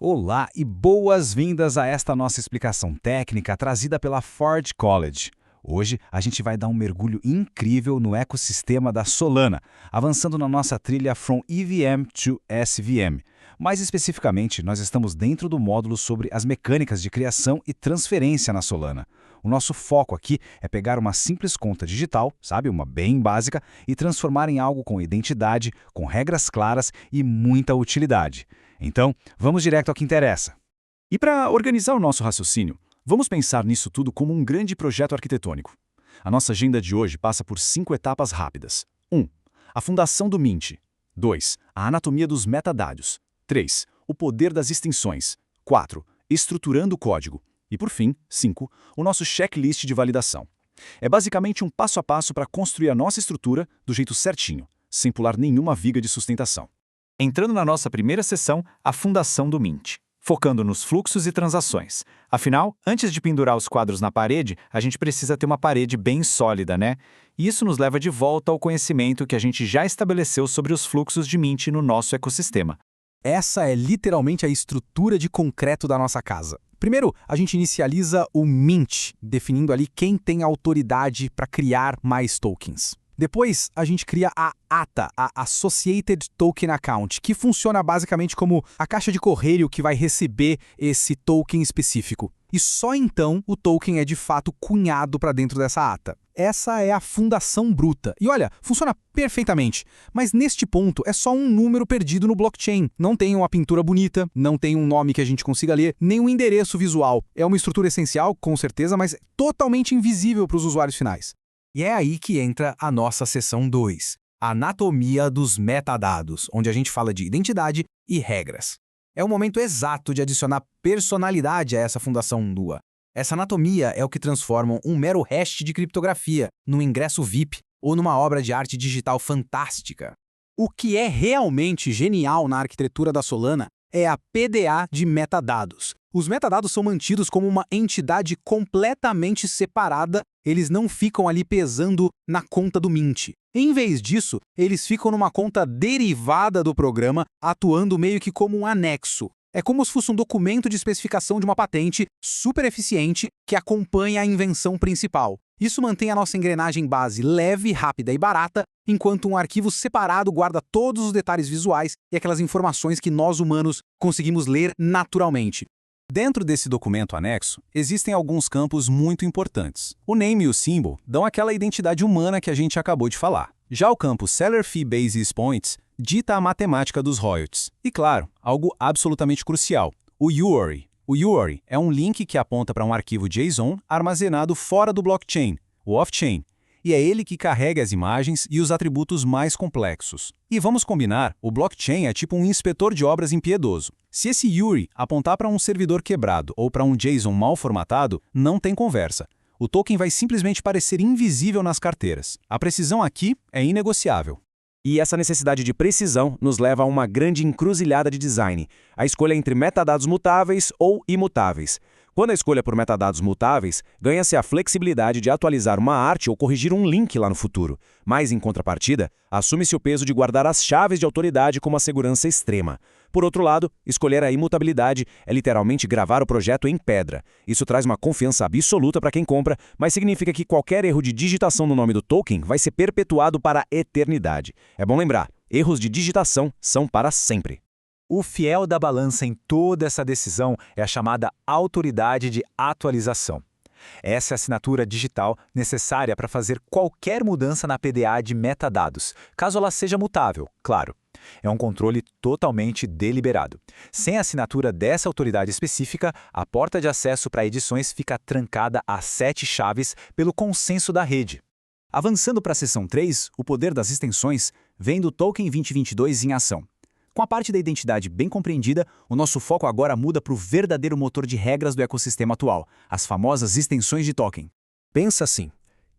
Olá e boas-vindas a esta nossa explicação técnica trazida pela Ford College. Hoje a gente vai dar um mergulho incrível no ecossistema da Solana, avançando na nossa trilha From EVM to SVM. Mais especificamente, nós estamos dentro do módulo sobre as mecânicas de criação e transferência na Solana. O nosso foco aqui é pegar uma simples conta digital, sabe, uma bem básica, e transformar em algo com identidade, com regras claras e muita utilidade. Então, vamos direto ao que interessa. E para organizar o nosso raciocínio, vamos pensar nisso tudo como um grande projeto arquitetônico. A nossa agenda de hoje passa por 5 etapas rápidas. 1. A fundação do Mint. 2. A anatomia dos metadados. 3. O poder das extensões. 4. Estruturando o código. E por fim, 5. O nosso checklist de validação. É basicamente um passo a passo para construir a nossa estrutura do jeito certinho, sem pular nenhuma viga de sustentação. Entrando na nossa primeira sessão, a fundação do Mint, focando nos fluxos e transações. Afinal, antes de pendurar os quadros na parede, a gente precisa ter uma parede bem sólida, né? E isso nos leva de volta ao conhecimento que a gente já estabeleceu sobre os fluxos de Mint no nosso ecossistema. Essa é literalmente a estrutura de concreto da nossa casa. Primeiro, a gente inicializa o Mint, definindo ali quem tem autoridade para criar mais tokens. Depois, a gente cria a ATA, a Associated Token Account, que funciona basicamente como a caixa de correio que vai receber esse token específico. E só então o token é de fato cunhado para dentro dessa ATA. Essa é a fundação bruta. E olha, funciona perfeitamente. Mas neste ponto é só um número perdido no blockchain. Não tem uma pintura bonita, não tem um nome que a gente consiga ler, nem um endereço visual. É uma estrutura essencial, com certeza, mas totalmente invisível para os usuários finais. E é aí que entra a nossa seção 2, a anatomia dos metadados, onde a gente fala de identidade e regras. É o momento exato de adicionar personalidade a essa fundação NUA. Essa anatomia é o que transforma um mero hash de criptografia num ingresso VIP ou numa obra de arte digital fantástica. O que é realmente genial na arquitetura da Solana é a PDA de metadados. Os metadados são mantidos como uma entidade completamente separada, eles não ficam ali pesando na conta do Mint. Em vez disso, eles ficam numa conta derivada do programa, atuando meio que como um anexo. É como se fosse um documento de especificação de uma patente super eficiente que acompanha a invenção principal. Isso mantém a nossa engrenagem base leve, rápida e barata, enquanto um arquivo separado guarda todos os detalhes visuais e aquelas informações que nós humanos conseguimos ler naturalmente. Dentro desse documento anexo, existem alguns campos muito importantes. O name e o symbol dão aquela identidade humana que a gente acabou de falar. Já o campo Seller Fee Basis Points dita a matemática dos royalties. E claro, algo absolutamente crucial, o URI. O URI é um link que aponta para um arquivo JSON armazenado fora do blockchain, o off-chain, e é ele que carrega as imagens e os atributos mais complexos. E vamos combinar, o blockchain é tipo um inspetor de obras impiedoso. Se esse URI apontar para um servidor quebrado ou para um JSON mal formatado, não tem conversa. O token vai simplesmente parecer invisível nas carteiras. A precisão aqui é inegociável. E essa necessidade de precisão nos leva a uma grande encruzilhada de design, a escolha entre metadados mutáveis ou imutáveis. Quando a escolha por metadados mutáveis, ganha-se a flexibilidade de atualizar uma arte ou corrigir um link lá no futuro. Mas, em contrapartida, assume-se o peso de guardar as chaves de autoridade com uma segurança extrema. Por outro lado, escolher a imutabilidade é literalmente gravar o projeto em pedra. Isso traz uma confiança absoluta para quem compra, mas significa que qualquer erro de digitação no nome do token vai ser perpetuado para a eternidade. É bom lembrar, erros de digitação são para sempre. O fiel da balança em toda essa decisão é a chamada autoridade de atualização. Essa é a assinatura digital necessária para fazer qualquer mudança na PDA de metadados, caso ela seja mutável, claro. É um controle totalmente deliberado. Sem a assinatura dessa autoridade específica, a porta de acesso para edições fica trancada a 7 chaves pelo consenso da rede. Avançando para a seção 3, o poder das extensões vem do Token 2022 em ação. Com a parte da identidade bem compreendida, o nosso foco agora muda para o verdadeiro motor de regras do ecossistema atual, as famosas extensões de token. Pensa assim,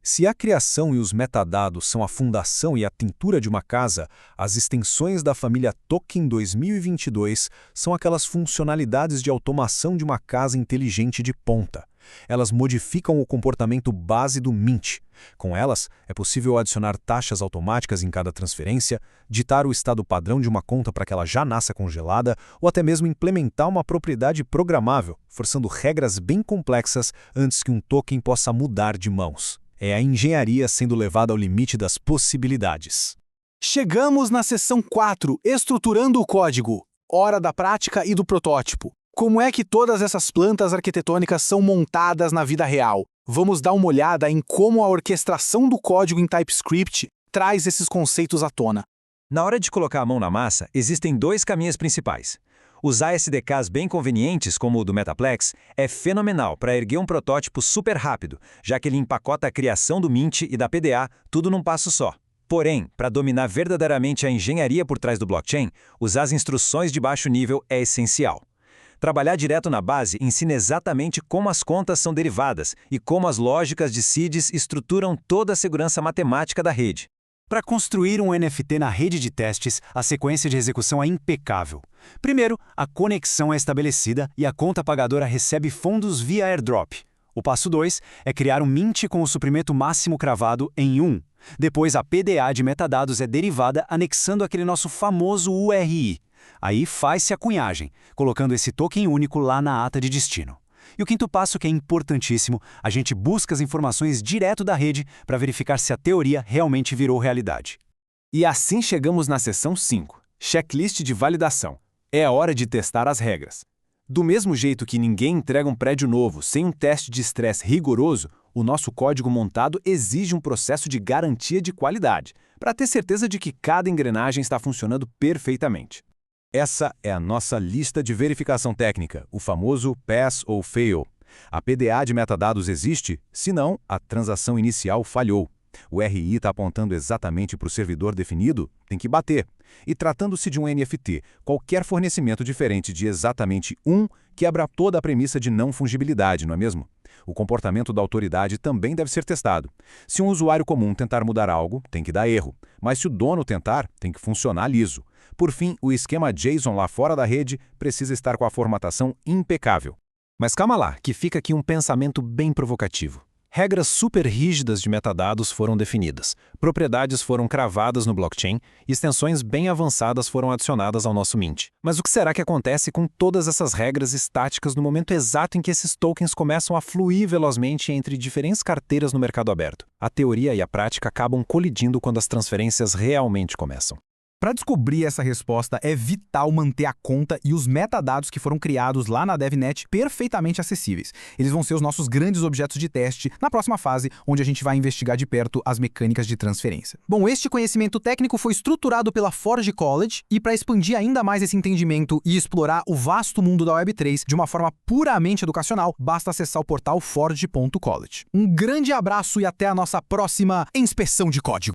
se a criação e os metadados são a fundação e a tintura de uma casa, as extensões da família Token 2022 são aquelas funcionalidades de automação de uma casa inteligente de ponta. Elas modificam o comportamento base do Mint. Com elas, é possível adicionar taxas automáticas em cada transferência, ditar o estado padrão de uma conta para que ela já nasça congelada, ou até mesmo implementar uma propriedade programável, forçando regras bem complexas antes que um token possa mudar de mãos. É a engenharia sendo levada ao limite das possibilidades. Chegamos na seção 4, estruturando o código. Hora da prática e do protótipo. Como é que todas essas plantas arquitetônicas são montadas na vida real? Vamos dar uma olhada em como a orquestração do código em TypeScript traz esses conceitos à tona. Na hora de colocar a mão na massa, existem dois caminhos principais. Usar SDKs bem convenientes, como o do Metaplex, é fenomenal para erguer um protótipo super rápido, já que ele empacota a criação do Mint e da PDA tudo num passo só. Porém, para dominar verdadeiramente a engenharia por trás do blockchain, usar as instruções de baixo nível é essencial. Trabalhar direto na base ensina exatamente como as contas são derivadas e como as lógicas de seeds estruturam toda a segurança matemática da rede. Para construir um NFT na rede de testes, a sequência de execução é impecável. Primeiro, a conexão é estabelecida e a conta pagadora recebe fundos via airdrop. O passo 2 é criar um Mint com o suprimento máximo cravado em 1. Depois, a PDA de metadados é derivada anexando aquele nosso famoso URI. Aí faz-se a cunhagem, colocando esse token único lá na ata de destino. E o quinto passo, que é importantíssimo, a gente busca as informações direto da rede para verificar se a teoria realmente virou realidade. E assim chegamos na seção 5, checklist de validação. É a hora de testar as regras. Do mesmo jeito que ninguém entrega um prédio novo sem um teste de estresse rigoroso, o nosso código montado exige um processo de garantia de qualidade, para ter certeza de que cada engrenagem está funcionando perfeitamente. Essa é a nossa lista de verificação técnica, o famoso Pass ou Fail. A PDA de metadados existe, senão a transação inicial falhou. O RI está apontando exatamente para o servidor definido, tem que bater. E tratando-se de um NFT, qualquer fornecimento diferente de exatamente 1 quebra toda a premissa de não fungibilidade, não é mesmo? O comportamento da autoridade também deve ser testado. Se um usuário comum tentar mudar algo, tem que dar erro. Mas se o dono tentar, tem que funcionar liso. Por fim, o esquema JSON lá fora da rede precisa estar com a formatação impecável. Mas calma lá, que fica aqui um pensamento bem provocativo. Regras super rígidas de metadados foram definidas, propriedades foram cravadas no blockchain e extensões bem avançadas foram adicionadas ao nosso Mint. Mas o que será que acontece com todas essas regras estáticas no momento exato em que esses tokens começam a fluir velozmente entre diferentes carteiras no mercado aberto? A teoria e a prática acabam colidindo quando as transferências realmente começam. Para descobrir essa resposta, é vital manter a conta e os metadados que foram criados lá na DevNet perfeitamente acessíveis. Eles vão ser os nossos grandes objetos de teste na próxima fase, onde a gente vai investigar de perto as mecânicas de transferência. Bom, este conhecimento técnico foi estruturado pela Forge College e para expandir ainda mais esse entendimento e explorar o vasto mundo da Web3 de uma forma puramente educacional, basta acessar o portal forge.college. Um grande abraço e até a nossa próxima inspeção de código.